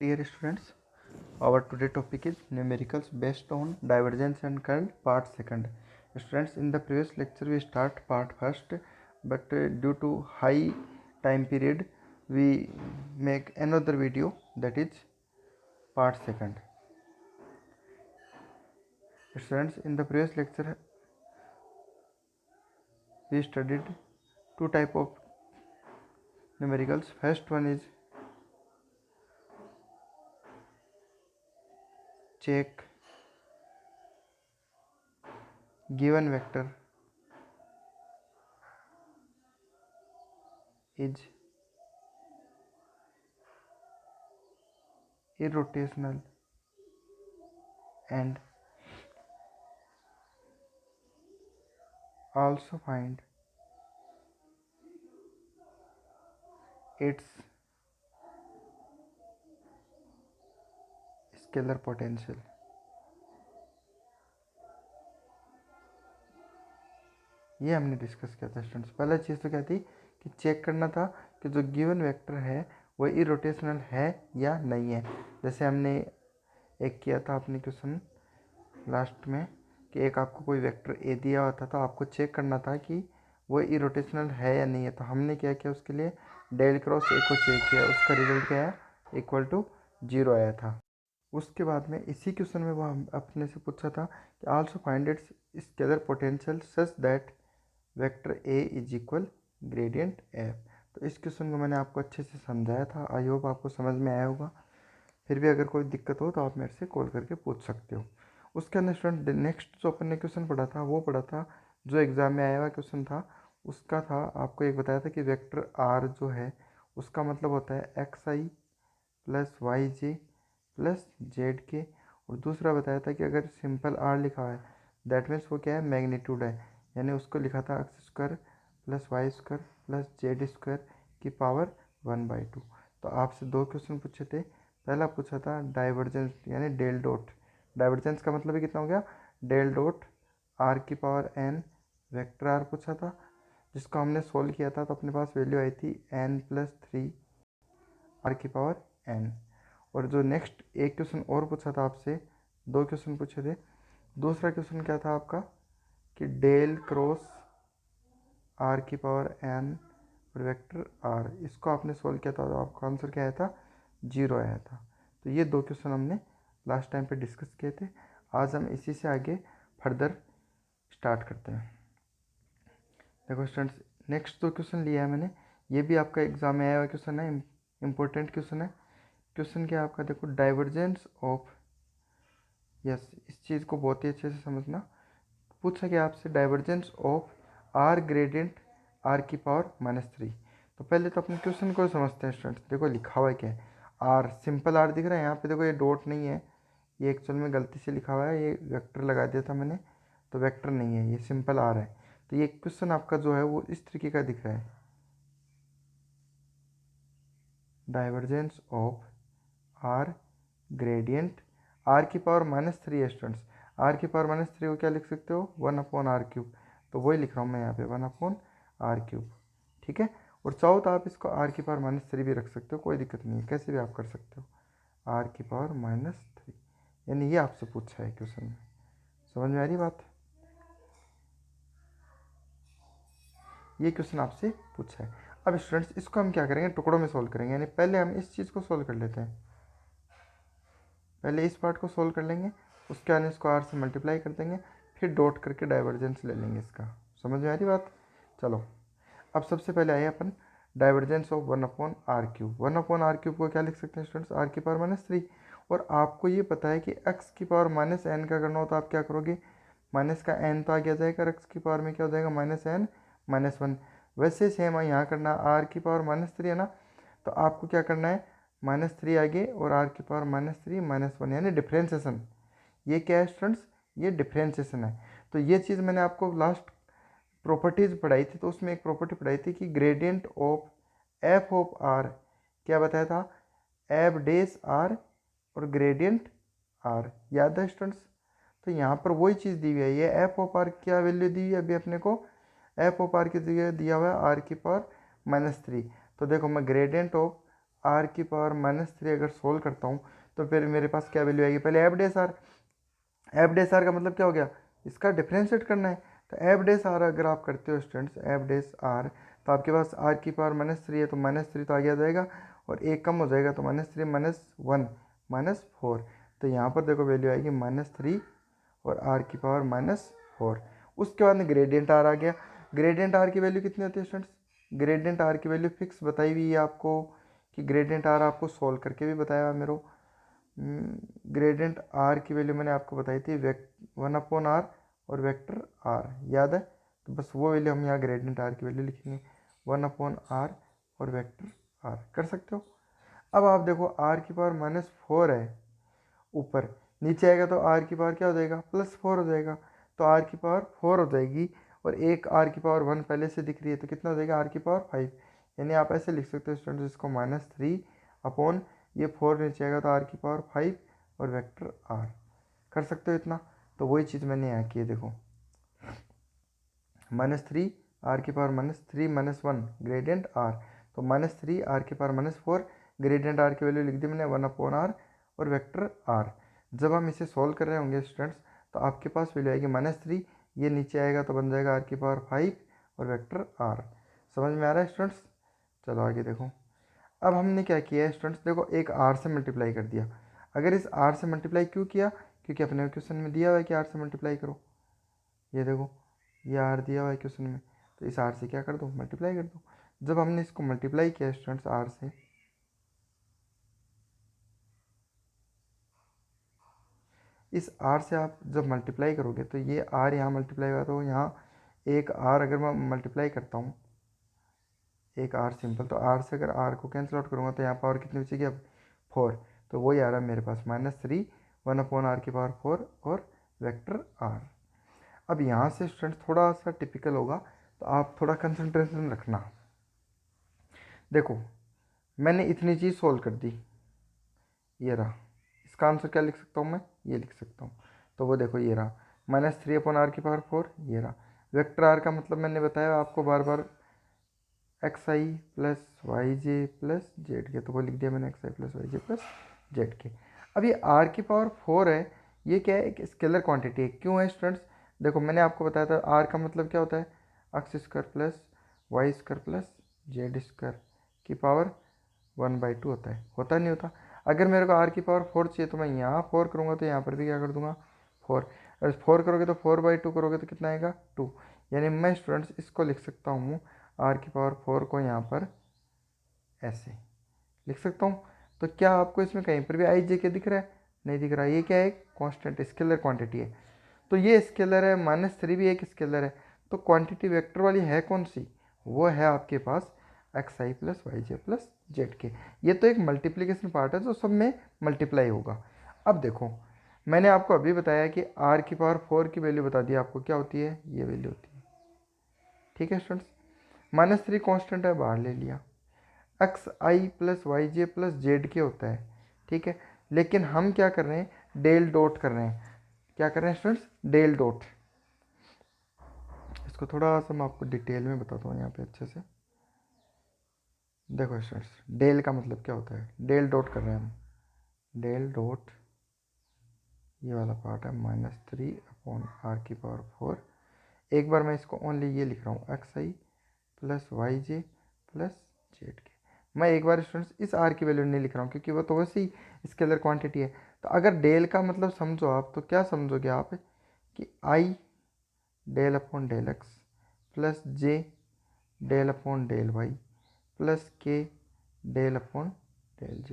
Dear students, our today topic is numericals based on divergence and current part second. Students, in the previous lecture we start part first, but due to high time period we make another video, that is part second. Students, in the previous lecture we studied two type of numericals. First one is check given vector is irrotational and also find its scalar potential. ये हमने discuss किया था students. पहला चीज़ तो क्या थी कि check करना था कि जो गिवन वेक्टर है वो इरोटेशनल है या नहीं है। जैसे हमने एक किया था अपने क्वेश्चन लास्ट में कि एक आपको कोई वेक्टर ए दिया हुआ था तो आपको चेक करना था कि वो इरोटेशनल है या नहीं है। तो हमने क्या किया, उसके लिए डेल क्रॉस ए को चेक किया, उसका रिजल्ट क्या है, इक्वल टू 0 आया था। उसके बाद में इसी क्वेश्चन में वो हम अपने से पूछा था कि also find its scalar potential such that vector A is equal gradient F. तो इस क्वेश्चन को मैंने आपको अच्छे से समझाया था, आई होप आपको समझ में आया होगा। फिर भी अगर कोई दिक्कत हो तो आप मेरे से कॉल करके पूछ सकते हो। उसके अंदर स्टूडेंट नेक्स्ट जो अपन ने क्वेश्चन पढ़ा था वो पढ़ा था जो एग्ज़ाम में आया हुआ क्वेश्चन था, उसका था आपको एक बताया था कि वेक्टर आर जो है उसका मतलब होता है एक्स आई प्लस वाई जे प्लस जेड के। और दूसरा बताया था कि अगर सिंपल आर लिखा है दैट मीन्स वो क्या है, मैग्नीट्यूड है, यानी उसको लिखा था x square plus Y square plus Z square की पावर 1/2। तो आपसे दो क्वेश्चन पूछे थे। पहला पूछा था डाइवर्जेंस यानी डेल डॉट, डाइवर्जेंस का मतलब ही कितना हो गया, डेल डॉट आर की पावर एन वेक्टर आर पूछा था, जिसको हमने सोल्व किया था तो अपने पास वैल्यू आई थी n+3 आर की पावर एन। और जो नेक्स्ट एक क्वेश्चन और पूछा था आपसे, दो क्वेश्चन पूछे थे। दूसरा क्वेश्चन क्या था आपका कि डेल क्रॉस आर की पावर एन और वेक्टर आर, इसको आपने सोल्व किया था तो आपका आंसर क्या आया था, 0 आया था। तो ये दो क्वेश्चन हमने लास्ट टाइम पे डिस्कस किए थे। आज हम इसी से आगे फर्दर स्टार्ट करते हैं। देखो स्टूडेंट्स, नेक्स्ट जो क्वेश्चन लिया है मैंने, ये भी आपका एग्जाम में आया हुआ क्वेश्चन है, इम्पोर्टेंट क्वेश्चन है। क्वेश्चन क्या है आपका, देखो डाइवर्जेंस ऑफ, यस इस चीज़ को बहुत ही अच्छे से समझना। पूछा गया आपसे divergence of r gradient r की पावर -3। तो पहले तो अपने क्वेश्चन को समझते हैं स्टूडेंट्स। देखो लिखा हुआ है क्या है, आर सिंपल आर दिख रहा है यहाँ पे, देखो ये डॉट नहीं है, ये एक्चुअल में गलती से लिखा हुआ है, ये वेक्टर लगा दिया था मैंने, तो वेक्टर नहीं है, ये सिंपल आर है। तो ये क्वेश्चन आपका जो है वो इस तरीके का दिख रहा है, divergence of r gradient r की पावर -3 है स्टूडेंट्स। आर की पावर -3 को क्या लिख सकते हो, 1/r³। तो वही लिख रहा हूँ मैं यहाँ पे 1/r³, ठीक है। और चाहो तो आप इसको आर की पावर -3 भी रख सकते हो, कोई दिक्कत नहीं है, कैसे भी आप कर सकते हो, आर की पावर -3। यानी ये आपसे पूछा है क्वेश्चन में, समझ में आ रही बात। ये क्वेश्चन आपसे पूछा है। अब स्टूडेंट्स इसको हम क्या करेंगे, टुकड़ों में सोल्व करेंगे। यानी पहले हम इस चीज़ को सोल्व कर लेते हैं, पहले इस पार्ट को सोल्व कर लेंगे, उसके बाद इसको आर से मल्टीप्लाई कर देंगे, फिर डॉट करके डाइवर्जेंस ले लेंगे इसका। समझ में आ रही बात। चलो अब सबसे पहले आइए अपन डाइवर्जेंस ऑफ 1/r³। 1/r³ को क्या लिख सकते हैं स्टूडेंट्स, आर की पावर -3। और आपको ये पता है कि एक्स की पावर -n का करना हो तो आप क्या करोगे, माइनस का n तो आ गया जाएगा, एक्स की पावर में क्या हो जाएगा -n -1। वैसे सेम यहाँ करना, आर की पावर -3 है ना, तो आपको क्या करना है, -3 आगे और आर की पावर -3 -1 यानी डिफ्रेंसिएशन। ये क्या है स्टूडेंट्स, ये डिफ्रेंसिएशन है। तो ये चीज़ मैंने आपको लास्ट प्रॉपर्टीज़ पढ़ाई थी, तो उसमें एक प्रॉपर्टी पढ़ाई थी कि gradient of f of r, क्या बताया था, एफ डेस आर और ग्रेडियंट आर, याद है स्टूडेंट्स। तो यहाँ पर वही चीज़ दी हुई है, ये एफ ऑफ आर क्या वैल्यू दी हुई है अभी अपने को, एफ ऑफ आर की जगह दिया हुआ है आर की पावर -3। तो देखो मैं ग्रेडियंट ऑफ आर की पावर -3 अगर सोल्व करता हूँ तो फिर मेरे पास क्या वैल्यू आएगी, पहले f dash r. F dash r का मतलब क्या हो गया, इसका डिफ्रेंशिएट करना है। तो एफ डेस आर अगर आप करते हो स्टूडेंट्स, एफ डेस आर, तो आपके पास आर की पावर -3 है, तो -3 तो आगे आ जाएगा और एक कम हो जाएगा, तो -3 -1 -4। तो यहाँ पर देखो वैल्यू आएगी -3 और आर की पावर -4। उसके बाद में ग्रेडियंट आर आ गया। ग्रेडियंट आर की वैल्यू कितनी होती है स्टूडेंट्स, ग्रेडियंट आर की वैल्यू फिक्स बताई हुई है आपको, कि ग्रेडियंट आर आपको सोल्व करके भी बताया हुआ मेरे। ग्रेडियंट आर की वैल्यू मैंने आपको बताई थी 1/r और वेक्टर आर, याद है। तो बस वो वैल्यू हम यहाँ ग्रेडियंट आर की वैल्यू लिखेंगे 1/r और वेक्टर आर, कर सकते हो। अब आप देखो आर की पावर -4 है ऊपर, नीचे आएगा तो आर की पावर क्या हो जाएगा, +4 हो जाएगा। तो आर की पावर 4 हो जाएगी और एक आर की पावर 1 पहले से दिख रही है, तो कितना हो जाएगा आर की पावर 5। यानी आप ऐसे लिख सकते हो स्टूडेंट्स, इसको -3 अपॉन ये 4 नीचे आएगा तो आर की पावर 5 और वेक्टर आर, कर सकते हो इतना। तो वही चीज़ मैंने यहाँ की है, देखो -3 आर की पावर -3 -1 ग्रेडियंट आर, तो -3 आर की पावर -4 ग्रेडियंट आर की वैल्यू लिख दी मैंने 1/r और वेक्टर आर। जब हम इसे सॉल्व कर रहे होंगे स्टूडेंट्स, तो आपके पास वैल्यू आएगी -3, ये नीचे आएगा तो बन जाएगा आर की पावर 5 और वेक्टर आर। समझ में आ रहा है स्टूडेंट्स। चलो आगे देखो। अब हमने क्या किया है स्टूडेंट्स, देखो एक आर से मल्टीप्लाई कर दिया। अगर इस आर से मल्टीप्लाई क्यों किया, क्योंकि अपने क्वेश्चन में दिया हुआ है कि आर से मल्टीप्लाई करो। ये देखो ये आर दिया हुआ है क्वेश्चन में, तो इस आर से क्या कर दो, मल्टीप्लाई कर दो। जब हमने इसको मल्टीप्लाई किया स्टूडेंट्स आर से, इस आर से आप जब मल्टीप्लाई करोगे तो ये आर यहाँ मल्टीप्लाई हुआ, तो यहाँ एक आर अगर मैं मल्टीप्लाई करता हूँ, एक आर सिंपल, तो आर से अगर आर को कैंसिल आउट करूँगा तो यहाँ पावर कितनी बचेगी अब 4। तो वही आ रहा है मेरे पास -3 1/r की पावर 4 और वेक्टर आर। अब यहाँ से स्टूडेंट्स थोड़ा सा टिपिकल होगा, तो आप थोड़ा कंसंट्रेशन रखना। देखो मैंने इतनी चीज़ सोल्व कर दी, ये रहा, इसका आंसर क्या लिख सकता हूँ मैं, ये लिख सकता हूँ। तो वो देखो ये रहा -3/r की पावर 4, ये रहा। वेक्टर आर का मतलब मैंने बताया आपको बार बार, XI + YJ + ZK, तो वो लिख दिया मैंने XI + YJ + ZK। अब ये आर की पावर 4 है, ये क्या है, एक स्केलर क्वांटिटी है। क्यों है स्टूडेंट्स, देखो मैंने आपको बताया था आर का मतलब क्या होता है, x² + y² + z² की पावर 1/2 होता नहीं होता। अगर मेरे को आर की पावर 4 चाहिए तो मैं यहाँ 4 करूँगा, तो यहाँ पर भी क्या कर दूंगा 4। अगर 4 करोगे तो 4/2 करोगे तो कितना आएगा 2। यानी मैं स्टूडेंट्स इसको लिख सकता हूँ आर की पावर 4 को यहाँ पर ऐसे लिख सकता हूँ। तो क्या आपको इसमें कहीं पर भी आई जे के दिख रहा है, नहीं दिख रहा। ये क्या है, कांस्टेंट स्केलर क्वांटिटी है। तो ये स्केलर है, -3 भी एक स्केलर है। तो क्वांटिटी वेक्टर वाली है कौन सी, वो है आपके पास XI + YJ + ZK। ये तो एक मल्टीप्लिकेशन पार्ट है जो सब में मल्टीप्लाई होगा। अब देखो मैंने आपको अभी बताया कि आर की पावर 4 की वैल्यू बता दी आपको क्या होती है, ये वैल्यू होती है। ठीक है स्टूडेंट्स, -3 कांस्टेंट है, बाहर ले लिया। XI + YJ + ZK होता है, ठीक है। लेकिन हम क्या कर रहे हैं, डेल डॉट कर रहे हैं। क्या कर रहे हैं स्टूडेंट्स, डेल डॉट। इसको थोड़ा सा मैं आपको डिटेल में बताता हूँ यहाँ पे अच्छे से। देखो स्टूडेंट्स, डेल का मतलब क्या होता है, डेल डॉट कर रहे हैं हम। डेल डॉट, ये वाला पार्ट है -3/r की पावर 4। एक बार मैं इसको ओनली ये लिख रहा हूँ XI + YJ + ZK। मैं एक बार स्टूडेंट्स इस आर की वैल्यू नहीं लिख रहा हूँ, क्योंकि वो तो वैसे ही स्केलर क्वांटिटी है। तो अगर डेल का मतलब समझो आप, तो क्या समझोगे आप, कि आई del/del x + j del/del y + k del/del z,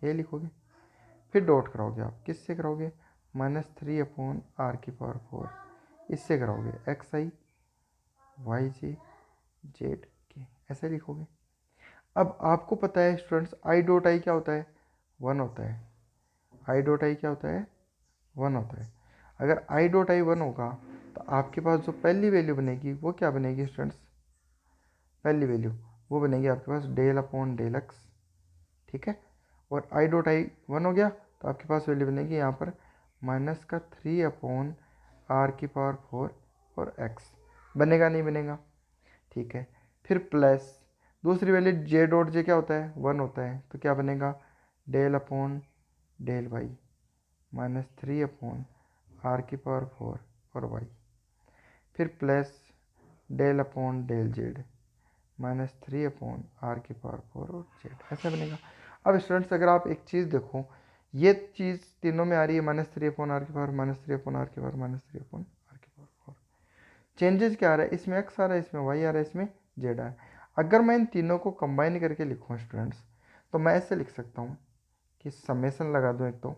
ये लिखोगे। फिर डॉट कराओगे आप, किससे कराओगे, -3/r की पावर 4, इससे कराओगे XI YJ ZK, ऐसे लिखोगे। अब आपको पता है स्टूडेंट्स आई डॉट आई क्या होता है, 1 होता है। आई डॉट आई क्या होता है, 1 होता है। अगर आई डॉट आई 1 होगा तो आपके पास जो पहली वैल्यू बनेगी वो क्या बनेगी स्टूडेंट्स, पहली वैल्यू वो बनेगी आपके पास del/del x, ठीक है। और आई डॉट आई 1 हो गया तो आपके पास वैल्यू बनेगी यहाँ पर -3/r की पावर 4 और x, बनेगा नहीं बनेगा, ठीक है। फिर प्लस दूसरी वैल्यू जे डॉट जे क्या होता है, 1 होता है, तो क्या बनेगा del upon del y minus 3 upon r की पावर 4 और वाई, फिर plus del upon del z minus 3 upon r की पावर 4 और जेड, ऐसा बनेगा। अब स्टूडेंट्स अगर आप एक चीज़ देखो, ये चीज़ तीनों में आ रही है माइनस 3 अपॉन आर की पावर माइनस 3 अपॉन आर की पावर माइनस 3 अपॉन आर की पावर 4। चेंजेस क्या आ रहा है, इसमें एक्स आ रहा है, इसमें वाई आ रहा है, इसमें जेड आ रहा है। अगर मैं इन तीनों को कंबाइन करके लिखूँ स्टूडेंट्स, तो मैं ऐसे लिख सकता हूँ कि समेसन लगा दूँ एक तो,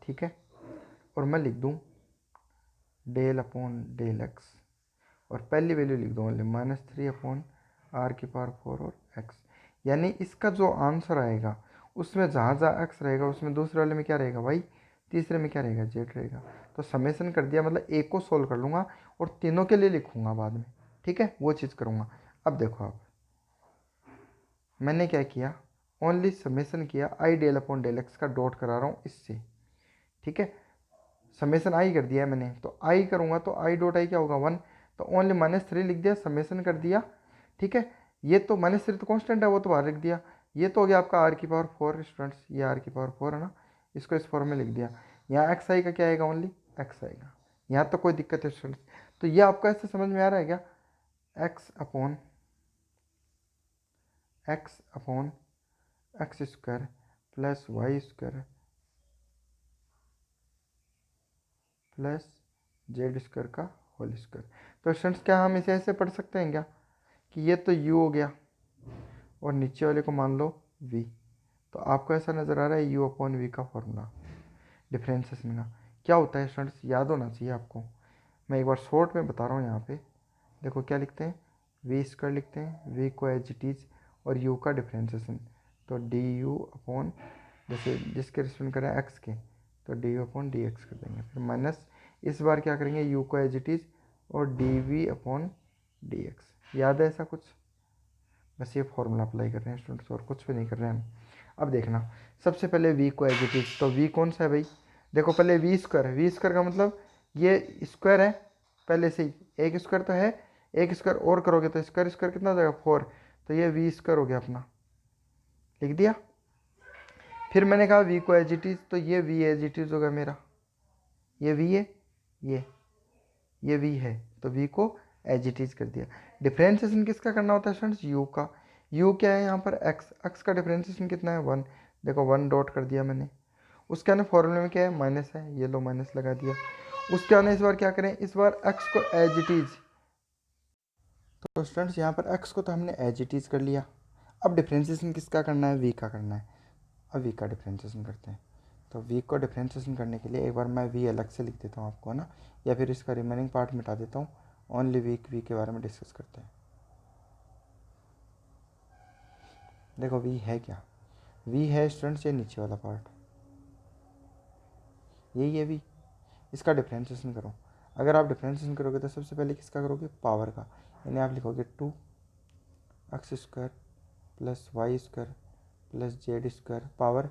ठीक है, और मैं लिख दूँ डेल अपॉन डेल एक्स, और पहली वैल्यू लिख दूँ ओनली माइनस 3 अपॉन आर की पावर 4 और एक्स। यानी इसका जो आंसर आएगा उसमें जहाँ जहाँ एक्स रहेगा उसमें दूसरे वाले में क्या रहेगा वाई, तीसरे में क्या रहेगा जेड रहेगा। तो समेसन कर दिया, मतलब एक को सोल्व कर लूँगा और तीनों के लिए लिखूँगा बाद में, ठीक है, वो चीज़ करूँगा। अब देखो आप, मैंने क्या किया, ओनली समेसन किया, आई डेल अपॉन डेल एक्स का डॉट करा रहा हूँ इससे, ठीक है, समेसन आई कर दिया है मैंने, तो आई करूँगा तो आई डॉट आई क्या होगा 1, तो ओनली माइनस 3 लिख दिया, समेसन कर दिया, ठीक है। ये तो माइनस 3 तो कॉन्स्टेंट है, वो तो बाहर लिख दिया। ये तो हो गया आपका आर की पावर 4 स्टूडेंट्स, ये आर की पावर 4 है ना, इसको इस फॉर्म में लिख दिया। यहाँ एक्स आई का क्या आएगा, ओनली एक्स आएगा। यहाँ तो कोई दिक्कत है स्टूडेंट्स, तो ये आपको ऐसे समझ में आ रहा है क्या, x upon x square plus Y square plus Z square का होल स्क्वायर। तो स्टूडेंट्स क्या हम इसे ऐसे पढ़ सकते हैं क्या कि ये तो u हो गया और नीचे वाले को मान लो v, तो आपको ऐसा नज़र आ रहा है u अपॉन वी का फॉर्मूला डिफ्रेंसिएशन का क्या होता है स्टूडेंट्स, याद होना चाहिए आपको। मैं एक बार शॉर्ट में बता रहा हूँ, यहाँ पे देखो क्या लिखते हैं, वी स्क्वायर लिखते हैं, v को एज इट इज और u का डिफ्रेंसिएशन, तो डी यू अपॉन, जैसे जिसके रिस्पेक्ट करें x के, तो D you upon d x कर देंगे, फिर माइनस इस बार क्या करेंगे u को एज इट इज और d v upon d x. याद है ऐसा कुछ, बस ये फॉर्मूला अप्लाई कर रहे हैं स्टूडेंट्स और कुछ भी नहीं कर रहे हैं हम। अब देखना, सबसे पहले v को एज इट इज, तो v कौन सा है भाई, देखो पहले वी स्क्वायर का मतलब ये स्क्वायर है पहले से ही, एक स्क्वायर तो है, एक स्क्वायर और करोगे तो स्क्वायर स्क्वायर कितना हो जाएगा 4, तो ये वी स्क्वायर हो गया अपना, लिख दिया। फिर मैंने कहा v को एज इट इज, तो ये v एज इट इज होगा मेरा, ये v है, ये v है, तो v को एज इट इज कर दिया। डिफ्रेंसिएशन किसका करना होता है स्टूडेंट्स, u का, u क्या है यहाँ पर x का डिफ्रेंसिएशन कितना है 1, देखो 1 डॉट कर दिया मैंने। उसके आने फॉर्मूले में क्या है माइनस है, ये लो माइनस लगा दिया। उसके आने इस बार क्या करें, इस बार x को एज इट इज, तो स्टूडेंट्स यहाँ पर x को तो हमने एज इट इज कर लिया। अब डिफ्रेंसिएशन किसका करना है, v का करना है। अब v का डिफ्रेंसिएशन करते हैं, तो v को डिफ्रेंसिएशन करने के लिए एक बार मैं v अलग से लिख देता हूँ आपको, है ना, या फिर इसका रिमेनिंग पार्ट मिटा देता हूँ, ओनली v के बारे में डिस्कस करते हैं। देखो v है क्या, v है स्टूडेंट्स ये नीचे वाला पार्ट, यही है v, इसका डिफ्रेंसिएशन करो। अगर आप डिफ्रेंसिएशन करोगे तो सबसे पहले किसका करोगे, पावर का, यानी आप लिखोगे 2 x square plus Y square plus Z square power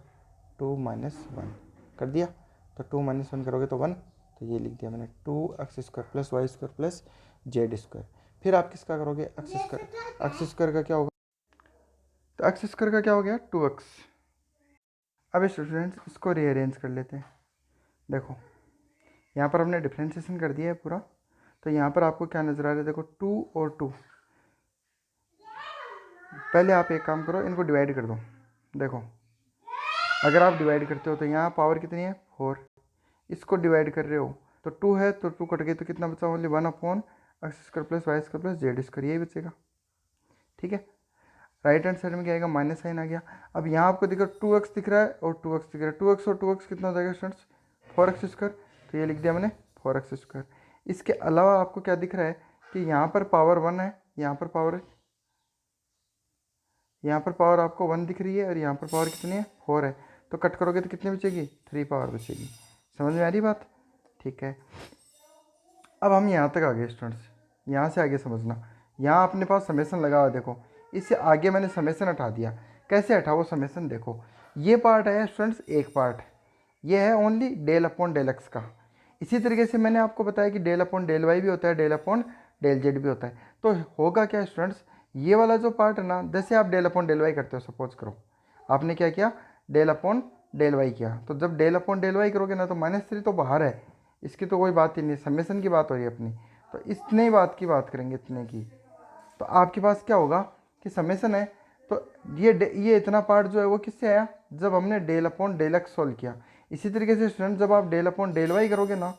2 minus 1 कर दिया। तो 2 माइनस 1 करोगे तो 1, तो ये लिख दिया मैंने 2 x square plus Y square plus Z square. फिर आप किसका करोगे, एक्स स्क्वायर का क्या होगा, तो एक्स स्क्वायर का क्या हो गया 2x। अब स्टूडेंट्स इसको रीअरेंज कर लेते हैं। देखो यहाँ पर हमने डिफ्रेंसिएशन कर दिया है पूरा, तो यहाँ पर आपको क्या नज़र आ रहा है, देखो 2 और 2, पहले आप एक काम करो इनको डिवाइड कर दो। देखो अगर आप डिवाइड करते हो तो यहाँ पावर कितनी है 4, इसको डिवाइड कर रहे हो तो 2 है, तो 2 कट गई तो कितना बचा, only 1 upon x square plus Y square plus Z square, यही बचेगा, ठीक है। राइट हैंड साइड में क्या आएगा, माइनस साइन आ गया। अब यहाँ आपको दिख रहा है 2x दिख रहा है और 2x दिख रहा है, 2x और 2x कितना हो जाएगा स्टूडेंट्स 4x स्क्वायर, तो ये लिख दिया मैंने 4x स्क्वायर। इसके अलावा आपको क्या दिख रहा है कि यहाँ पर पावर 1 है, यहाँ पर पावर आपको 1 दिख रही है और यहाँ पर पावर कितनी है 4 है, तो कट करोगे तो कितनी बचेगी 3 पावर बचेगी। समझ में आ रही बात, ठीक है। अब हम यहाँ तक आ गए स्टूडेंट्स, यहाँ से आगे समझना, यहाँ अपने पास समेसन लगा हुआ, देखो इससे आगे मैंने समेसन हटा दिया। कैसे हटा वो समेसन, देखो ये पार्ट है स्टूडेंट्स, एक पार्ट ये है only del upon del x का। इसी तरीके से मैंने आपको बताया कि डेल अपॉन डेल वाई भी होता है, डेल अपॉन डेल जेड भी होता है। तो होगा क्या स्टूडेंट्स, ये वाला जो पार्ट है ना, जैसे आप डेल अपॉन डेल वाई करते हो, सपोज करो आपने क्या किया, डेल अपॉन डेल वाई किया, तो जब डेल अपॉन डेल वाई करोगे ना तो -3 तो बाहर है, इसकी तो कोई बात ही नहीं, समेसन की बात हो रही है अपनी, तो इतने बात की बात करेंगे, इतने की। तो आपके पास क्या होगा कि समेसन है, तो ये इतना पार्ट जो है वो किससे आया, जब हमने del upon del x solve किया। इसी तरीके से स्टूडेंट जब आप डेल अपॉन डेल वाई करोगे ना,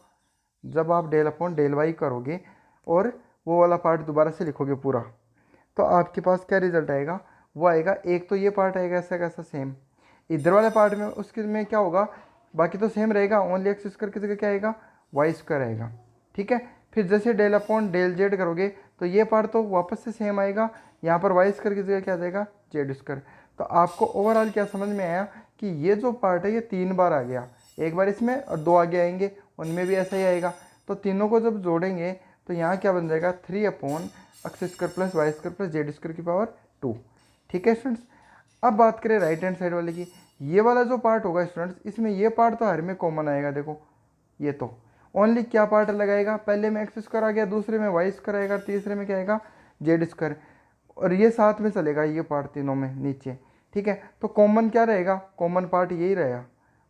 जब आप डेल अपॉन डेल वाई करोगे और वो वाला पार्ट दोबारा से लिखोगे पूरा, तो आपके पास क्या रिजल्ट आएगा, वो आएगा, एक तो ये पार्ट आएगा ऐसा कैसा सेम, इधर वाले पार्ट में उसके में क्या होगा, बाकी तो सेम रहेगा, ओनली एक्स स्क्वायर की जगह क्या आएगा, वाई स्क्वायर आएगा। ठीक है, फिर जैसे डेल अपॉन डेल जेड करोगे तो ये पार्ट तो वापस से सेम आएगा, यहाँ पर वाई स्क्वायर की जगह क्या आ जाएगा, जेड स्क्वायर। तो आपको ओवरऑल क्या समझ में आया कि ये जो पार्ट है ये 3 बार आ गया, एक बार इसमें और 2 आगे आएंगे, उनमें भी ऐसा ही आएगा। तो तीनों को जब जोड़ेंगे तो यहाँ क्या बन जाएगा, 3 upon x square plus Y square plus Z square की पावर 2। ठीक है स्टूडेंट्स, अब बात करें राइट हैंड साइड वाले की, ये वाला जो पार्ट होगा स्टूडेंट्स, इसमें ये पार्ट तो हर में कॉमन आएगा, देखो ये तो ओनली क्या पार्ट लगाएगा, पहले में एक्स स्क्वायर आ गया, दूसरे में वाई स्क्वायर आएगा, तीसरे में क्या आएगा, जेड स्क्वायर, और ये साथ में चलेगा ये पार्ट तीनों में नीचे। ठीक है, तो कॉमन क्या रहेगा, कॉमन पार्ट यही रहेगा,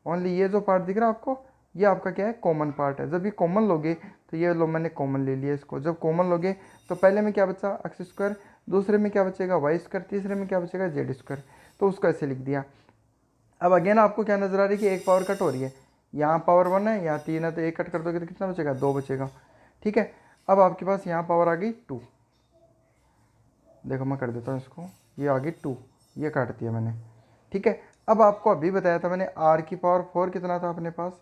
ओनली ये जो पार्ट दिख रहा है आपको, ये आपका क्या है, कॉमन पार्ट है। जब ये कॉमन लोगे तो ये लो, मैंने कॉमन ले लिया इसको, जब कॉमन लोगे तो पहले में क्या बचा, एक्स स्क्वायर, दूसरे में क्या बचेगा, वाई स्क्वायर, तीसरे में क्या बचेगा, जेड स्क्वायर, तो उसको ऐसे लिख दिया। अब अगेन आपको क्या नजर आ रही है कि एक पावर कट हो रही है, यहाँ पावर 1 है, यहाँ 3 है, तो एक कट कर दोगे तो कितना बचेगा, 2 बचेगा। ठीक है, अब आपके पास यहाँ पावर आ गई 2, देखो मैं कर देता हूँ इसको, ये आ गई 2, ये काट दिया मैंने। ठीक है, अब आपको अभी बताया था मैंने, आर की पावर 4 कितना था अपने पास,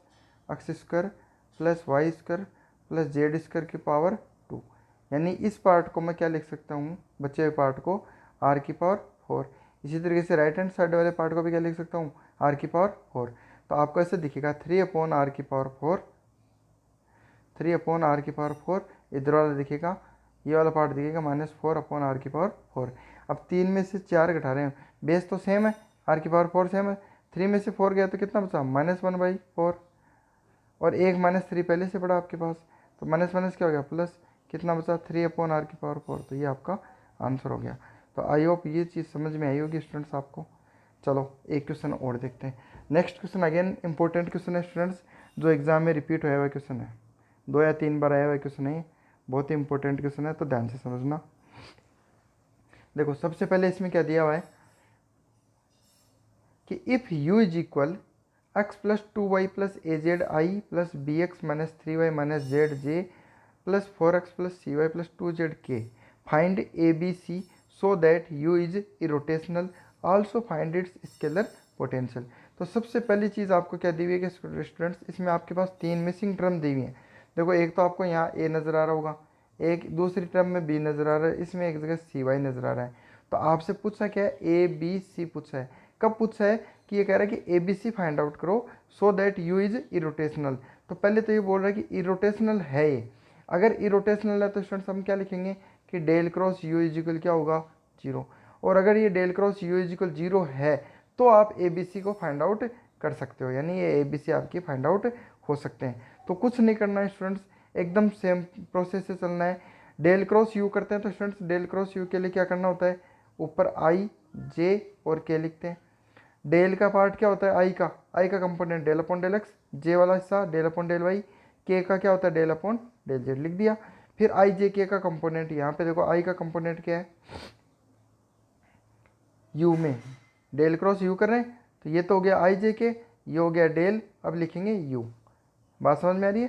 X square plus Y square plus Z square की पावर 2, यानी इस पार्ट को मैं क्या लिख सकता हूँ, बचे हुए पार्ट को आर की पावर 4। इसी तरीके से राइट हैंड साइड वाले पार्ट को भी क्या लिख सकता हूँ, आर की पावर 4। तो आपको ऐसे दिखेगा 3 अपॉन आर की पावर 4, 3 अपॉन आर की पावर 4, इधर वाला दिखेगा, ये वाला पार्ट दिखेगा -4 अपॉन आर की पावर 4। अब 3 में से 4 घटा रहे हैं, बेस तो सेम है, आर की पावर 4 सेम है, 3 में से 4 गया तो कितना बचा, -1/4, और एक -3 पहले से पड़ा आपके पास, तो माइनस माइनस क्या हो गया, प्लस, कितना बचा, 3 अपॉन आर की पावर 4। तो ये आपका आंसर हो गया। तो आई होप ये चीज़ समझ में आई होगी स्टूडेंट्स आपको। चलो एक क्वेश्चन और देखते हैं। Next question again important question है स्टूडेंट्स, जो एग्जाम में रिपीट होया हुआ क्वेश्चन है, 2 या 3 बार आया हुआ क्वेश्चन है, बहुत ही इंपॉर्टेंट क्वेश्चन है, तो ध्यान से समझना। देखो सबसे पहले इसमें क्या दिया हुआ है कि if u is equal x plus 2y plus a z i plus b x minus 3y minus z j plus 4x plus c y plus 2z के, find a B c so that u is irrotational, also find its scalar potential. तो सबसे पहली चीज़ आपको क्या दी हुई है कि students, इसमें आपके पास 3 मिसिंग टर्म दी हुई हैं। देखो एक तो आपको यहाँ a नज़र आ रहा होगा, एक दूसरी टर्म में b नज़र आ रहा है, इसमें एक जगह सी वाई नज़र आ रहा है। तो आपसे पूछा क्या है, ए बी सी पूछा है। कब पूछा है कि ये कह रहा है कि A B C find out करो so that U is irrotational. तो पहले तो ये बोल रहा है कि इरोटेशनल है ये। अगर इरोटेशनल है तो स्टूडेंट्स हम क्या लिखेंगे कि डेल क्रॉस यू इजिकल क्या होगा, 0। और अगर ये डेल क्रॉस यू इजिकल 0 है तो आप ए बी सी को फाइंड आउट कर सकते हो, यानी ये ए बी सी आपकी फाइंड आउट हो सकते हैं। तो कुछ नहीं करना है स्टूडेंट्स, एकदम सेम प्रोसेस से चलना है। डेल क्रॉस यू करते हैं तो स्टूडेंट्स डेल क्रॉस यू के लिए क्या करना होता है, ऊपर आई जे और के लिखते हैं। डेल का पार्ट क्या होता है, आई का component del upon del X, J वाला हिस्सा डेल अपॉन डेल वाई, के का क्या होता है डेल अपॉन डेल जेड लिख दिया। फिर आई जे के का कंपोनेंट, यहाँ पे देखो आई का कंपोनेंट क्या है, यू में डेल क्रॉस यू कर रहे हैं, तो ये तो हो गया आई जे के, ये हो गया डेल, अब लिखेंगे यू। बात समझ में आ रही है,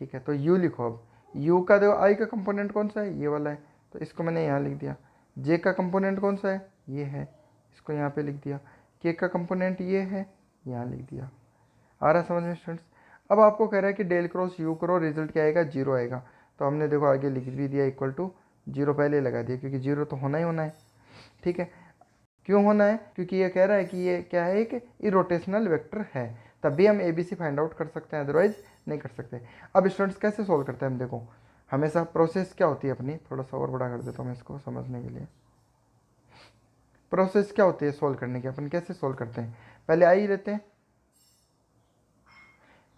ठीक है। तो यू लिखो, अब यू का देखो आई का कंपोनेंट कौन सा है, ये वाला है, तो इसको मैंने यहाँ लिख दिया। जे का कंपोनेंट कौन सा है, ये है, इसको यहाँ पे लिख दिया। के का कंपोनेंट ये है, यहाँ लिख दिया। आ रहा समझ में स्टूडेंट्स। अब आपको कह रहा है कि डेल क्रॉस यू करो, रिजल्ट क्या आएगा, 0 आएगा। तो हमने देखो आगे लिख भी दिया इक्वल टू 0 पहले लगा दिया, क्योंकि 0 तो होना ही होना है। ठीक है, क्यों होना है, क्योंकि ये कह रहा है कि ये क्या है, एक इरोटेशनल वेक्टर है, तभी हम a B C find out कर सकते हैं, अदरवाइज नहीं कर सकते। अब स्टूडेंट्स कैसे सॉल्व करते हैं हम, देखो हमेशा प्रोसेस क्या होती है अपनी, थोड़ा सा और बड़ा कर देता हूँ मैं इसको समझने के लिए। प्रोसेस क्या होती है सॉल्व करने की, अपन कैसे सॉल्व करते हैं, पहले आई लेते हैं,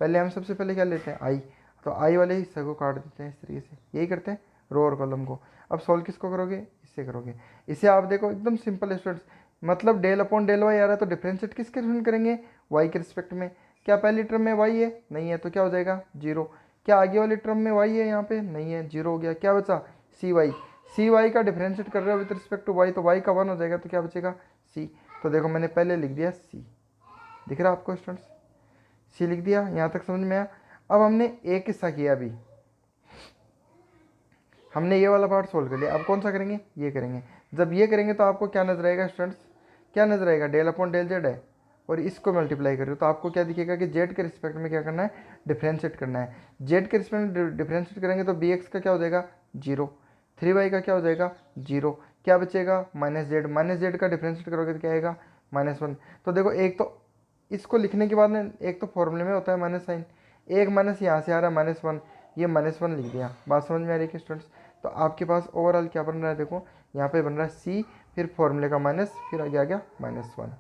पहले हम सबसे पहले क्या लेते हैं आई, तो आई वाले हिस्से को काट देते हैं इस तरीके से, यही करते हैं। रो और कॉलम को। अब सॉल्व किसको करोगे, इससे करोगे। इसे आप देखो एकदम सिंपल है स्टूडेंट्स, मतलब डेल अपॉन डेल वाई आ रहा है तो डिफरेंशिएट किसके रिस्पेक्ट करेंगे, वाई के रिस्पेक्ट में। क्या पहली टर्म में वाई है, नहीं है, तो क्या हो जाएगा 0। क्या आगे वाली टर्म में वाई है, यहाँ पे नहीं है, 0 हो गया। क्या बचा, सी वाई का डिफरेंशिएट कर रहे हो विद रिस्पेक्ट टू वाई, तो वाई का 1 हो जाएगा, तो क्या बचेगा सी। तो देखो मैंने पहले लिख दिया सी, दिख रहा है आपको स्टूडेंट्स, सी लिख दिया। यहाँ तक समझ में आया। अब हमने एक किस्सा किया, अभी हमने ये वाला पार्ट सोल्व कर लिया। अब कौन सा करेंगे, ये करेंगे। जब ये करेंगे तो आपको क्या नजर आएगा स्टूडेंट्स, क्या नजर आएगा, डेल अपॉन डेल जेड है और इसको मल्टीप्लाई करो तो आपको क्या दिखेगा कि जेड के रिस्पेक्ट में क्या करना है, डिफरेंशिएट करना है। जेड के रिस्पेक्ट में डिफरेंशिएट करेंगे तो बी एक्स का क्या हो जाएगा 0, 3y का क्या हो जाएगा 0। क्या बचेगा माइनस जेड का डिफरेंशिएट करोगे तो क्या आएगा -1। तो देखो एक तो इसको लिखने के बाद में एक तो फॉर्मूले में होता है माइनस साइन, एक माइनस यहाँ से आ रहा है -1, ये -1 लिख दिया। बात समझ में आ रही है स्टूडेंट्स। तो आपके पास ओवरऑल क्या बन रहा है, देखो यहाँ पे बन रहा है सी, फिर फॉर्मूले का माइनस, फिर आगे आ गया -1।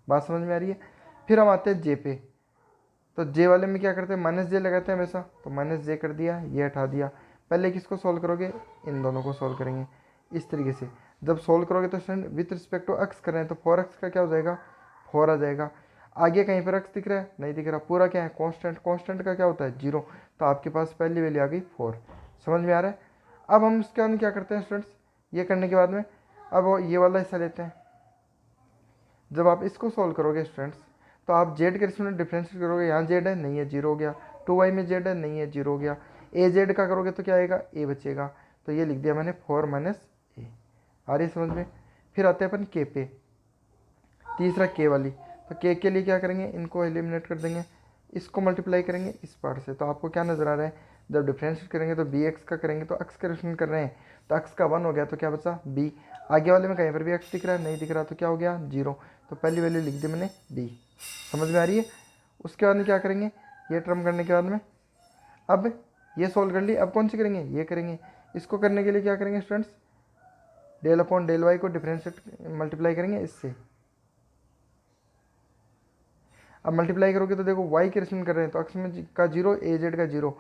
बात समझ में आ रही है। फिर हम आते हैं जे पे, तो जे वाले में क्या करते हैं, -j लगाते हैं हमेशा, तो -j कर दिया, ये हटा दिया। पहले किसको सॉल्व करोगे, इन दोनों को सॉल्व करेंगे इस तरीके से। जब सॉल्व करोगे तो student with respect to x कर रहे हैं तो 4x का क्या हो जाएगा 4 आ जाएगा। आगे कहीं पर x दिख रहा है, नहीं दिख रहा, पूरा क्या है कांस्टेंट, कांस्टेंट का क्या होता है 0, तो आपके पास पहली वैल्यू आ गई 4। समझ में आ रहा है। अब हम इसके अंदर क्या करते हैं स्टूडेंट्स, ये करने के बाद में अब ये वाला हिस्सा लेते हैं। जब आप इसको सॉल्व करोगे स्टूडेंट्स तो आप जेड के रिस्पेक्ट में डिफरेंशिएट करोगे, यहाँ जेड है नहीं है 0 हो गया, 2y में जेड है नहीं है 0 हो गया, ए जेड का करोगे तो क्या आएगा ए बचेगा, तो ये लिख दिया मैंने 4 - ए। आ रही है समझ में। फिर आते हैं अपन के पे, तीसरा के वाली, तो के लिए क्या करेंगे, इनको एलिमिनेट कर देंगे, इसको मल्टीप्लाई करेंगे इस पार्ट से। तो आपको क्या नज़र आ रहा है, जब डिफरेंशिएट करेंगे तो बी एक्स का करेंगे तो एक्स का रिस्पेक्ट कर रहे हैं, तो एक्स का 1 हो गया, तो क्या बचा बी। आगे वाले में कहीं पर भी एक्स दिख रहा है, नहीं दिख रहा, तो क्या हो गया 0, तो पहली वैल्यू लिख दी मैंने बी। समझ में आ रही है। उसके बाद में क्या करेंगे, ये टर्म करने के बाद में अब ये सॉल्व कर ली, अब कौन सी करेंगे, ये करेंगे। इसको करने के लिए क्या करेंगे students, del upon del y को डिफरेंशिएट मल्टीप्लाई करेंगे इससे। अब मल्टीप्लाई करोगे तो देखो y के रिस्पेक्ट कर रहे हैं तो x में का 0, ए जेड का 0,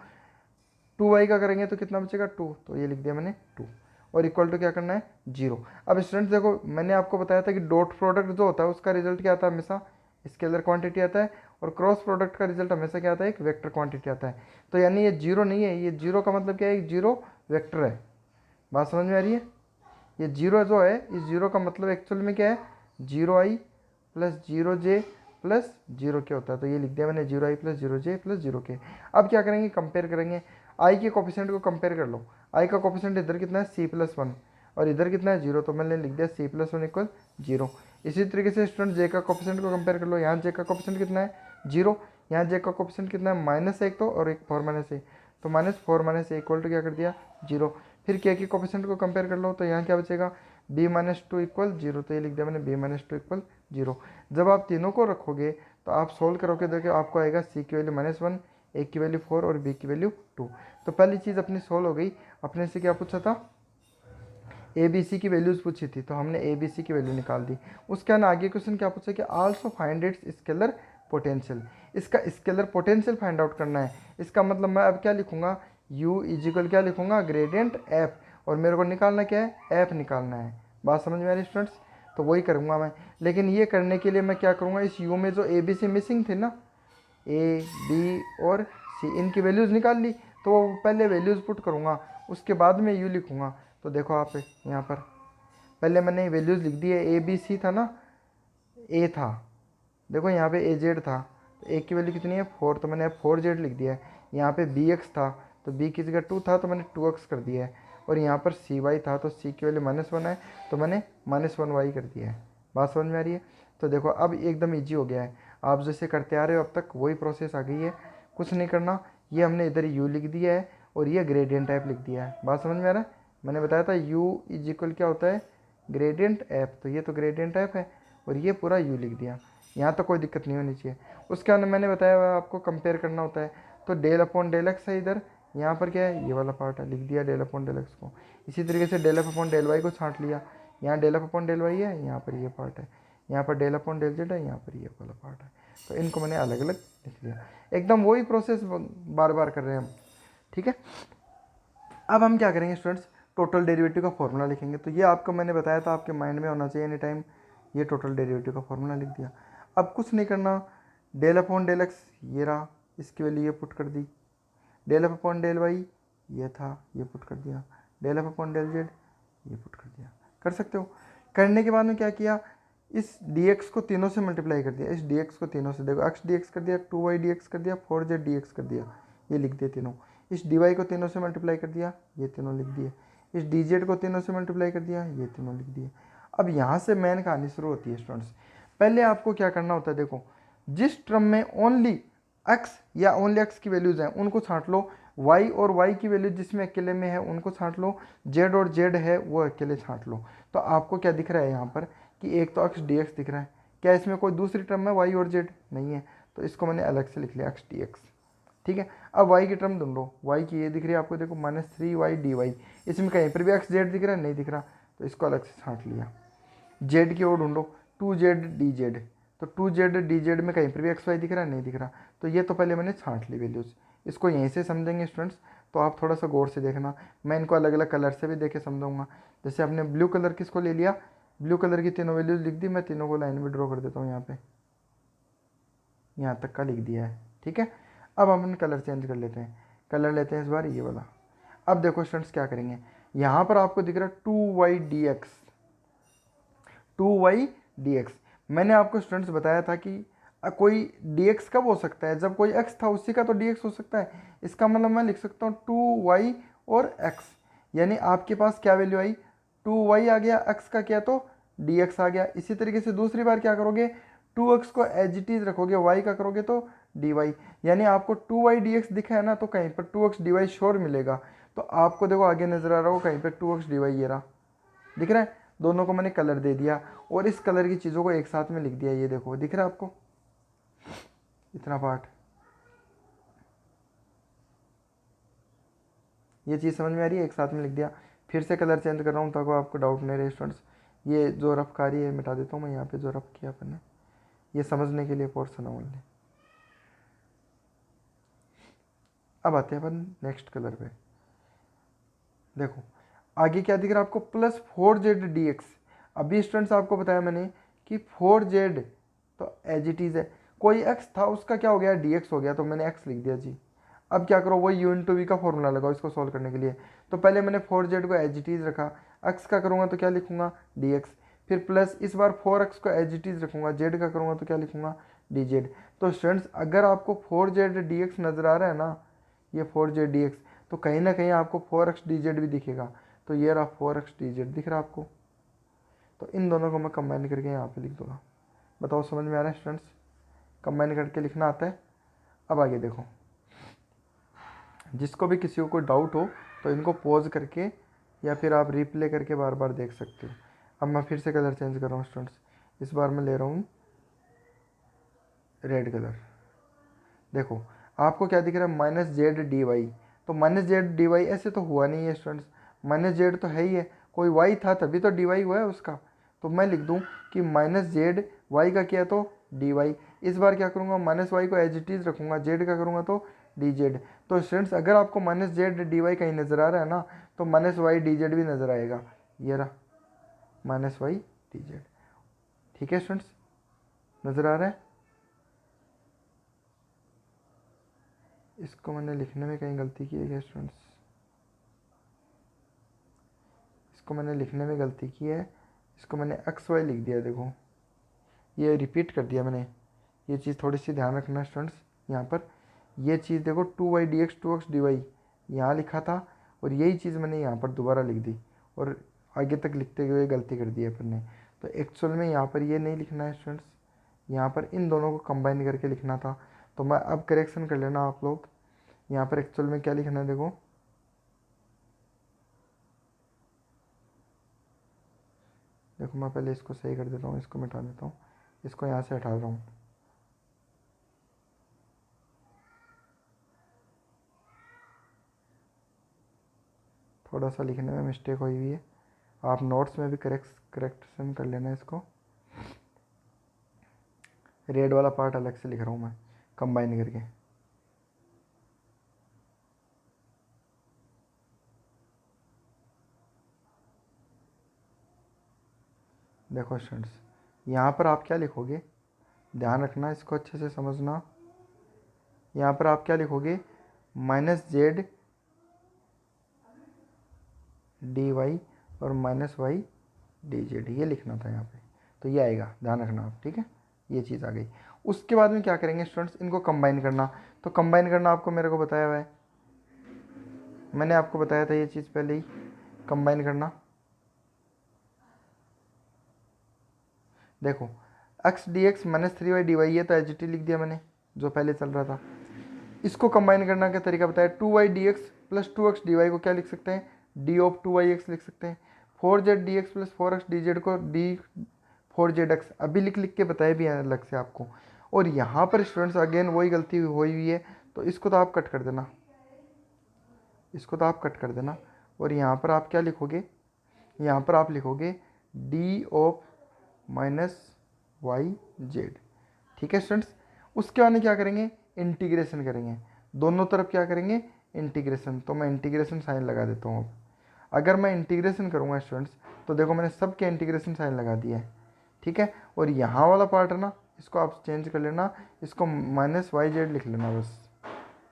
2y का करेंगे तो कितना बचेगा 2, तो ये लिख दिया मैंने 2, और इक्वल टू क्या करना है 0। अब स्टूडेंट्स देखो मैंने आपको बताया था कि डॉट प्रोडक्ट जो होता है उसका रिजल्ट क्या आता है, हमेशा स्केलर क्वांटिटी आता है, और क्रॉस प्रोडक्ट का रिजल्ट हमेशा क्या आता है, एक वेक्टर क्वांटिटी आता है। तो यानी ये 0 नहीं है, ये 0 का मतलब क्या है, एक 0 वेक्टर है। बात समझ में आ रही है। ये 0 जो है, इस 0 का मतलब एक्चुअल में क्या है, 0i प्लस 0j प्लस 0 के होता है, तो ये लिख दिया मैंने 0i plus 0j plus 0k। अब क्या करेंगे, कंपेयर करेंगे, i के कोफिशिएंट को कंपेयर कर लो। i का कोफिशिएंट इधर कितना है c+1 और इधर कितना है 0, तो मैंने लिख दिया c+1 इक्वल 0। इसी तरीके से स्टूडेंट j का कोफिशिएंट को कंपेयर कर लो। यहाँ j का कोफिशिएंट कितना है 0, यहाँ j का कोफिशिएंट कितना है -1 तो, और एक 4 - a, तो -4 - a इक्वल टू क्या कर दिया 0। फिर k के कोफिशिएंट को कंपेयर कर लो, तो यहाँ क्या बचेगा b - 2 इक्वल 0, तो ये लिख दिया मैंने b - 2 इक्वल 0। जब आप तीनों को रखोगे तो आप सोल्व करोगे, देखो आपको आएगा c की वैल्यू -1, a की वैल्यू 4 और b की वैल्यू 2। तो पहली चीज़ अपनी सोल्व हो गई। अपने से क्या पूछा था, ए बी सी की वैल्यूज़ पूछी थी, तो हमने ए बी सी की वैल्यू निकाल दी। उसके बाद आगे क्वेश्चन क्या पूछा कि also find its scalar potential, इसका स्केलर पोटेंशियल फाइंड आउट करना है। इसका मतलब मैं अब क्या लिखूंगा, u इजिकल क्या लिखूंगा ग्रेडियंट f, और मेरे को निकालना क्या है, f निकालना है। बात समझ में आ रही स्टूडेंट्स, तो वही करूँगा मैं। लेकिन ये करने के लिए मैं क्या करूँगा, इस u में जो ए बी सी मिसिंग थे ना, ए बी और सी, इनकी वैल्यूज़ निकाल ली, तो पहले वैल्यूज़ पुट करूँगा, उसके बाद में u लिखूँगा। तो देखो आप यहाँ पर पहले मैंने वैल्यूज़ लिख दी है, ए बी सी था ना, ए था, देखो यहाँ पे ए जेड था, तो ए की वैल्यू कितनी है 4, तो मैंने 4z लिख दिया है। यहाँ पे बी एक्स था, तो बी की जगह 2 था, तो मैंने 2x कर दिया है। और यहाँ पर सी वाई था, तो सी की वैल्यू -1 है, तो मैंने -1y कर दिया है। बात समझ में आ रही है। तो देखो अब एकदम ईजी हो गया है, आप जैसे करते आ रहे हो अब तक वही प्रोसेस आ गई है, कुछ नहीं करना। ये हमने इधर u लिख दिया है और ये ग्रेडियंट टाइप लिख दिया है। बात समझ में आ रहा है। मैंने बताया था u इजिकल क्या होता है ग्रेडियंट ऐप, तो ये तो ग्रेडियंट ऐप है, और ये पूरा u लिख दिया। यहाँ तो कोई दिक्कत नहीं होनी चाहिए। उसके अंदर मैंने बताया हुआ आपको कंपेयर करना होता है, तो डेल अपॉन डेल एक्स है इधर, यहाँ पर क्या है ये वाला पार्ट है, लिख दिया डेल अपॉन डेल एक्स को। इसी तरीके से डेल अपॉन डेल वाई को छांट लिया, यहाँ डेल अपॉन डेल वाई है, यहाँ पर ये पार्ट है, यहाँ पर डेल अपॉन डेल जेड है, यहाँ पर ये वाला पार्ट है, तो इनको मैंने अलग अलग लिख दिया। एकदम वही प्रोसेस बार बार कर रहे हैं हम, ठीक है। अब हम क्या करेंगे स्टूडेंट्स, टोटल डेरिवेटिव का फॉर्मूला लिखेंगे। तो ये आपको मैंने बताया था, आपके माइंड में होना चाहिए एनी टाइम। ये टोटल डेरिवेटिव का फॉर्मूला लिख दिया। अब कुछ नहीं करना, डेल अपॉन डेल एक्स ये रहा, इसकी वैल्यू ये पुट कर दी, del F upon del Y ये था, ये पुट कर दिया, del F upon del Z ये पुट कर दिया। कर सकते हो। करने के बाद में क्या किया, इस dx को तीनों से मल्टीप्लाई कर दिया, इस dx को तीनों से, देखो x dx कर दिया, 2y dx कर दिया, 4z dx कर दिया, ये लिख दिए तीनों। इस dy को तीनों से मल्टीप्लाई कर दिया, ये तीनों लिख दिए। इस dz को तीनों से मल्टीप्लाई कर दिया, ये तीनों लिख दिए। अब यहाँ से मेन कहानी शुरू होती है स्टूडेंट्स। पहले आपको क्या करना होता है, देखो जिस टर्म में ओनली x या ओनली x की वैल्यूज हैं उनको छांट लो, y और y की वैल्यू जिसमें अकेले में है उनको छांट लो, z और z है वो अकेले छांट लो। तो आपको क्या दिख रहा है यहाँ पर कि एक तो x dx दिख रहा है, क्या इसमें कोई दूसरी टर्म है y और z नहीं है, तो इसको मैंने अलग से लिख लिया x dx। ठीक है, अब y की टर्म ढूंढ लो, y की ये दिख रही है आपको, देखो -3y dy, इसमें कहीं पर भी x z दिख रहा है, नहीं दिख रहा, तो इसको अलग से छांट लिया। z की ओर ढूंढो, 2z dz, तो 2z dz में कहीं पर भी xy दिख रहा है, नहीं दिख रहा, तो ये तो पहले मैंने छांट ली वैल्यूज़। इसको यहीं से समझेंगे स्टूडेंट्स, तो आप थोड़ा सा गौर से देखना, मैं इनको अलग अलग कलर से भी देके समझाऊंगा। जैसे आपने ब्लू कलर किसको ले लिया, ब्लू कलर की तीनों वैल्यूज लिख दी, मैं तीनों को लाइन में ड्रॉ कर देता हूँ यहाँ पे, यहाँ तक का लिख दिया है। ठीक है, अब हम अपने कलर चेंज कर लेते हैं, कलर लेते हैं इस बार ये वाला। अब देखो स्टूडेंट्स क्या करेंगे, यहाँ पर आपको दिख रहा है 2y dx, 2y dx। मैंने आपको स्टूडेंट्स बताया था कि कोई dx कब हो सकता है, जब कोई x था उसी का तो dx हो सकता है। इसका मतलब मैं लिख सकता हूँ 2y और x, यानी आपके पास क्या वैल्यू आई, 2y आ गया, x का क्या तो dx आ गया। इसी तरीके से दूसरी बार क्या करोगे, 2x को एज इट इज रखोगे, y का करोगे तो dy, यानी आपको 2y dx दिखा है ना, तो कहीं पर 2x dy श्योर मिलेगा। तो आपको देखो आगे नजर आ रहा हो कहीं पर 2x dy, ये रहा दिख रहा है, दोनों को मैंने कलर दे दिया और इस कलर की चीज़ों को एक साथ में लिख दिया, ये देखो दिख रहा है आपको इतना पार्ट, ये चीज़ समझ में आ रही है, एक साथ में लिख दिया। फिर से कलर चेंज कर रहा हूँ ताकि आपको डाउट नहीं रहे स्टूडेंट्स। ये जो रफ कारी है मिटा देता हूँ मैं, यहाँ पे जो रफ किया अपन ने, ये समझने के लिए पोर्शन है ओनली। अब आते हैं अपन नेक्स्ट कलर पे, देखो आगे क्या दिख रहा है आपको, +4z dx। अभी स्टूडेंट्स आपको बताया मैंने कि 4z तो एज इट इज़ है, कोई x था उसका क्या हो गया dx हो गया, तो मैंने x लिख दिया जी। अब क्या करो, वही u/v का फॉर्मूला लगाओ इसको सॉल्व करने के लिए। तो पहले मैंने 4z को एज इट इज़ रखा, x का करूँगा तो क्या लिखूंगा dx, फिर प्लस इस बार 4x को एज इट इज़ रखूँगा, z का करूँगा तो क्या लिखूँगा dz। तो स्टूडेंट्स अगर आपको 4z dx नज़र आ रहा है ना, ये 4z dx, तो कहीं ना कहीं आपको 4x dz भी दिखेगा, तो ये रहा 4x dz दिख रहा है आपको। तो इन दोनों को मैं कंबाइन करके यहाँ पे लिख दूँगा। बताओ समझ में आ रहा है स्टूडेंट्स, कंबाइन करके लिखना आता है। अब आगे देखो, जिसको भी किसी को कोई डाउट हो तो इनको पॉज करके या फिर आप रिप्ले करके बार बार देख सकते हो। अब मैं फिर से कलर चेंज कर रहा हूँ स्टूडेंट्स, इस बार मैं ले रहा हूँ रेड कलर। देखो आपको क्या दिख रहा है, -z dy, तो -z dy ऐसे तो हुआ नहीं है स्टूडेंट्स, -z तो है ही है, कोई y था तभी तो dy हुआ है उसका। तो मैं लिख दूं कि -z y का किया तो dy। इस बार क्या करूँगा, -y को एज इट इज़ रखूँगा, z का करूँगा तो dz। तो स्टूडेंट्स अगर आपको -z dy कहीं नज़र आ रहा है ना, तो -y dz भी नज़र आएगा, ये रहा -y dz। ठीक है स्टूडेंट्स, नज़र आ रहा है। इसको मैंने लिखने में कहीं गलती की है क्या स्टूडेंट्स, इसको मैंने लिखने में गलती की है, इसको मैंने XY लिख दिया, देखो ये रिपीट कर दिया मैंने, ये चीज़ थोड़ी सी ध्यान रखना स्टूडेंट्स। यहाँ पर ये चीज़ देखो 2y dx 2x dy यहाँ लिखा था, और यही चीज़ मैंने यहाँ पर दोबारा लिख दी और आगे तक लिखते हुए गलती कर दी है अपन ने। तो एक्चुअल में यहाँ पर ये नहीं लिखना है स्टूडेंट्स, यहाँ पर इन दोनों को कंबाइन करके लिखना था। तो मैं अब करेक्शन कर लेना आप लोग, यहाँ पर एक्चुअल में क्या लिखना है देखो, देखो मैं पहले इसको सही कर देता हूँ, इसको मिटा देता हूँ, इसको यहाँ से हटा रहा हूँ। थोड़ा सा लिखने में मिस्टेक हुई हुई है, आप नोट्स में भी करेक्शन कर लेना इसको। रेड वाला पार्ट अलग से लिख रहा हूँ मैं कंबाइन करके। देखो स्टूडेंट्स, यहाँ पर आप क्या लिखोगे, ध्यान रखना, इसको अच्छे से समझना। यहाँ पर आप क्या लिखोगे, माइनस जेड डी वाई और माइनस वाई डी जेड, ये लिखना था यहाँ पे। तो ये आएगा, ध्यान रखना आप, ठीक है। ये चीज़ आ गई। उसके बाद में क्या करेंगे स्टूडेंट्स, इनको कंबाइन करना। तो कंबाइन करना आपको मेरे को बताया हुआ है, मैंने आपको बताया था ये चीज़ पहले ही, कंबाइन करना। देखो x D x minus 3y dy, ये तो एच लिख दिया मैंने जो पहले चल रहा था। इसको कंबाइन करना का तरीका बताया, 2y dx plus 2x dy को क्या लिख सकते हैं, d ऑफ 2yx लिख सकते हैं। 4z dx plus 4x dz को d 4zx अभी लिख लिख के बताया भी है अलग से आपको। और यहाँ पर स्टूडेंट्स अगेन वही गलती हुई हुई है, तो इसको तो आप कट कर देना, इसको तो आप कट कर देना। और यहाँ पर आप क्या लिखोगे, यहाँ पर आप लिखोगे d of minus y z, ठीक है स्टूडेंट्स। उसके बाद में क्या करेंगे, इंटीग्रेशन करेंगे, दोनों तरफ क्या करेंगे, इंटीग्रेशन। तो मैं इंटीग्रेशन साइन लगा देता हूँ। अब अगर मैं इंटीग्रेशन करूँगा स्टूडेंट्स, तो देखो मैंने सबके इंटीग्रेशन साइन लगा दिया है, ठीक है। और यहाँ वाला पार्ट है ना, इसको आप चेंज कर लेना, इसको माइनस वाई जेड लिख लेना, बस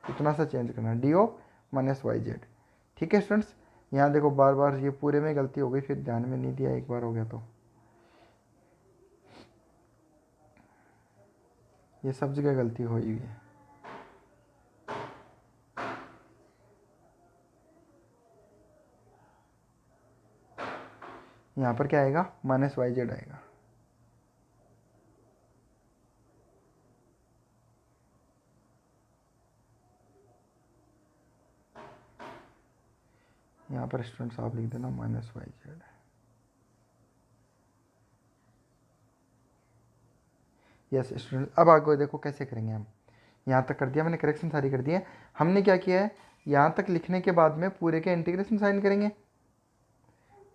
इतना सा चेंज करना, d of minus y z, ठीक है स्टूडेंट्स। यहाँ देखो बार बार ये पूरे में गलती हो गई, फिर ध्यान में नहीं दिया, एक बार हो गया तो ये सब जगह गलती हुई हुई है। यहाँ पर क्या आएगा, माइनस वाई जेड आएगा। यहाँ पर स्टूडेंट्स आप लिख देना minus y z. Yes students, अब आगे देखो कैसे करेंगे हम। यहाँ तक कर दिया मैंने, करेक्शन सारी कर दी है। हमने क्या किया है, यहाँ तक लिखने के बाद में पूरे के इंटीग्रेशन साइन करेंगे,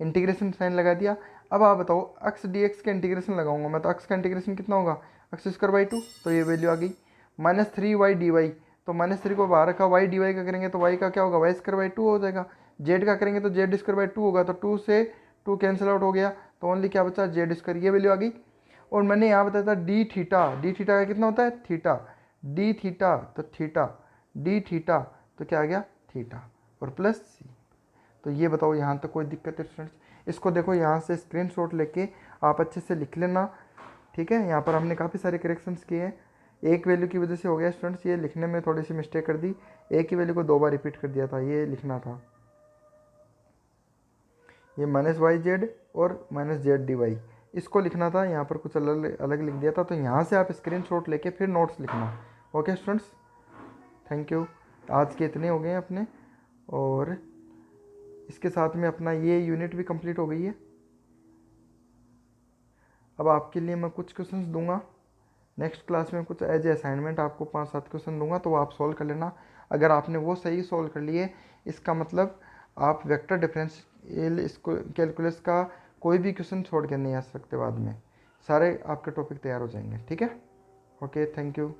इंटीग्रेशन साइन लगा दिया। अब आप बताओ, एक्स डी एक्स का इंटीग्रेशन लगाऊंगा मैं, तो एक्स का इंटीग्रेशन कितना होगा, एक्स स्क्वायर बाई 2, तो ये वैल्यू आ गई। माइनस 3y dy, तो माइनस 3 को बाहर रखा, वाई डी वाई का करेंगे तो वाई का क्या होगा, वाई स्क्वायर बाई 2 हो जाएगा। जेड का करेंगे तो जेड स्क्वायर बाई 2 होगा, तो 2 से 2 कैंसिल आउट हो गया, तो ओनली क्या बचा, जेड स्क्वायर, ये वैल्यू आ गई। और मैंने यहाँ बताया था डी थीटा का कितना होता है, थीटा, डी थीटा तो थीटा, डी थीटा तो क्या आ गया, थीटा, और प्लस सी। तो ये बताओ यहाँ तक कोई दिक्कत है स्टूडेंट्स। इसको देखो यहाँ से स्क्रीनशॉट लेके आप अच्छे से लिख लेना, ठीक है। यहाँ पर हमने काफ़ी सारे करेक्शंस किए हैं, एक वैल्यू की वजह से हो गया स्टूडेंट्स, ये लिखने में थोड़ी सी मिस्टेक कर दी, एक ही वैल्यू को 2 बार रिपीट कर दिया था, ये लिखना था, ये माइनस वाई जेड और माइनस जेड डी वाई, इसको लिखना था, यहाँ पर कुछ अलग अलग लिख दिया था। तो यहाँ से आप स्क्रीनशॉट लेके फिर नोट्स लिखना। Okay students, thank you. आज के इतने हो गए हैं अपने, और इसके साथ में अपना ये यूनिट भी कंप्लीट हो गई है। अब आपके लिए मैं कुछ क्वेश्चंस दूंगा नेक्स्ट क्लास में, कुछ एज ए असाइनमेंट आपको 5-7 क्वेश्चन दूंगा, तो वो आप सॉल्व कर लेना। अगर आपने वो सही सॉल्व कर लिए, इसका मतलब आप वेक्टर डिफरेंशियल इसको कैलकुलस का कोई भी क्वेश्चन छोड़ के नहीं आ सकते, बाद में सारे आपके टॉपिक तैयार हो जाएंगे, ठीक है। Okay, thank you.